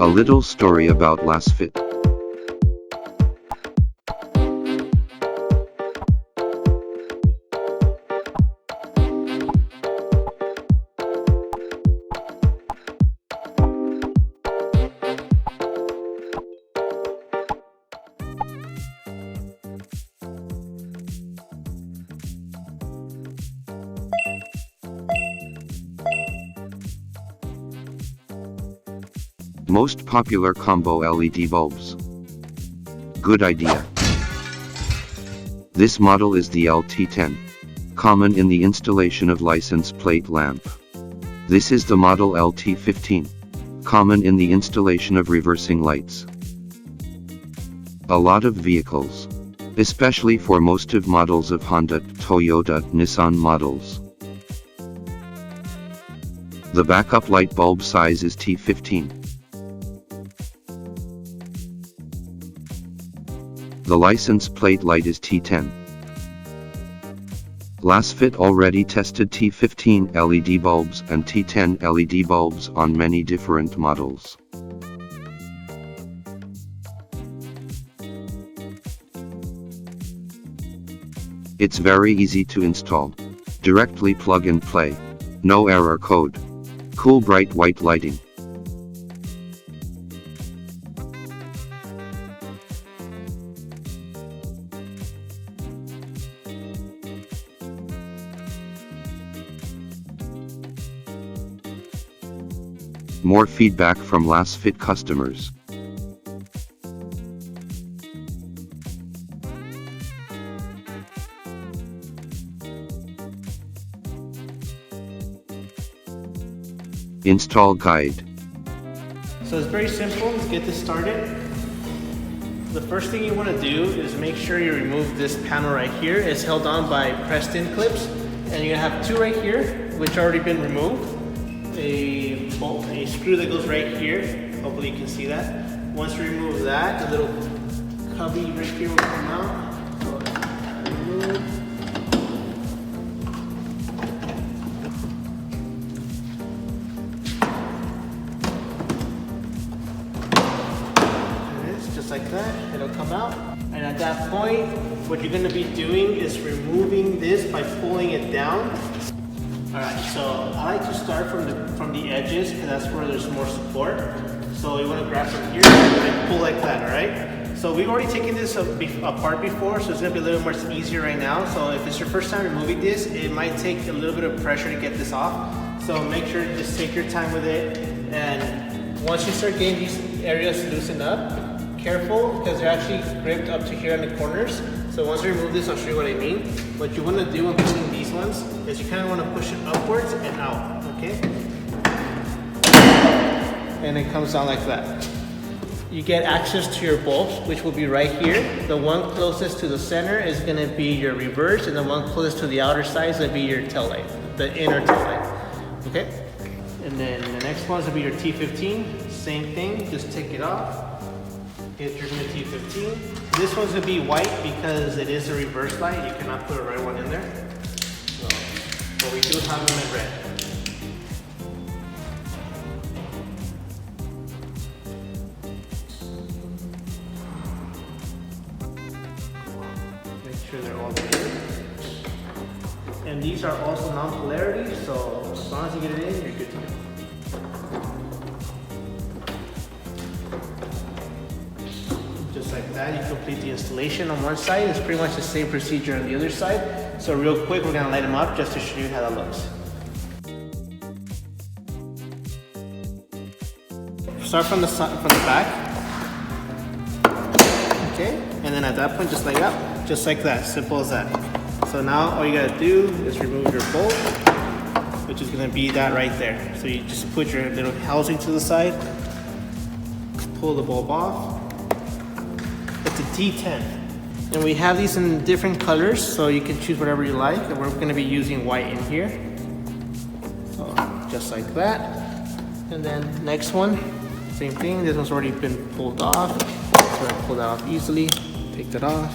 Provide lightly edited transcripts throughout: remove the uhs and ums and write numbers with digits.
A little story about Lasfit. Most popular combo LED bulbs. Good idea. This model is the T10, common in the installation of license plate lamp. This is the model T15, common in the installation of reversing lights. A lot of vehicles, especially for most of models of Honda, Toyota, Nissan models. The backup light bulb size is T15. The license plate light is T10. Lasfit already tested T15 LED bulbs and T10 LED bulbs on many different models. It's very easy to install. Directly plug and play. No error code. Cool bright white lighting. More feedback from Lasfit customers. Install guide. So it's very simple. Let's get this started. The first thing you want to do is make sure you remove this panel right here. It's held on by pressed in clips, and you're gonna have two right here which already been removed. A bolt, a screw that goes right here. Hopefully you can see that. Once you remove that, the little cubby right here will come out. So remove. And it's just like that. It'll come out. And at that point, what you're going to be doing is removing this by pulling it down. Alright, so I like to start from the edges because that's where there's more support. So you want to grab from here and pull like that, alright? So we've already taken this apart before, so it's going to be a little more easier right now. So if it's your first time removing this, it might take a little bit of pressure to get this off. So make sure to just take your time with it. And once you start getting these areas loosened up, careful because they're actually gripped up to here on the corners. So once you remove this, I'll show you what I mean. What you want to do when pushing these ones is you kind of want to push it upwards and out, okay? And it comes down like that. You get access to your bulbs, which will be right here. The one closest to the center is going to be your reverse, and the one closest to the outer side is going to be your tail light, the inner tail light, okay? And then the next one is going to be your T15. Same thing, just take it off. Get your new T15. This one's gonna be white because it is a reverse light. You cannot put a red one in there. So, but we do have them in red. Make sure they're all clear. And these are also non-polarity, so as long as you get it in, you're good to go. Like that, you complete the installation on one side. It's pretty much the same procedure on the other side. So real quick, we're gonna light them up just to show you how that looks. Start from the back. Okay, and then at that point, just light it up, just like that. Simple as that. So now all you gotta do is remove your bolt, which is gonna be that right there. So you just put your little housing to the side, pull the bulb off. It's a T10, and we have these in different colors, so you can choose whatever you like. And we're going to be using white in here, so just like that. And then next one, same thing. This one's already been pulled off, so I pull that off easily. Take that off.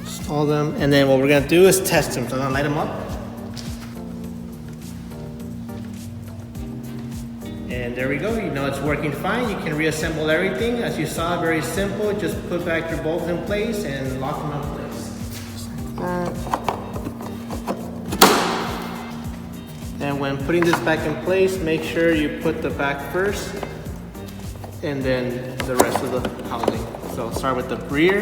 Install them, and then what we're going to do is test them. So I'm going to light them up. there we go, you know it's working fine. You can reassemble everything. As you saw, very simple. Just put back your bolts in place and lock them in place. Like that. And when putting this back in place, make sure you put the back first and then the rest of the housing. So start with the rear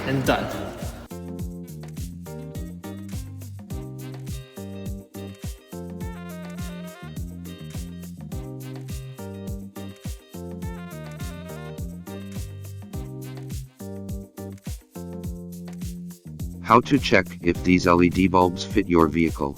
and done. How to check if these LED bulbs fit your vehicle.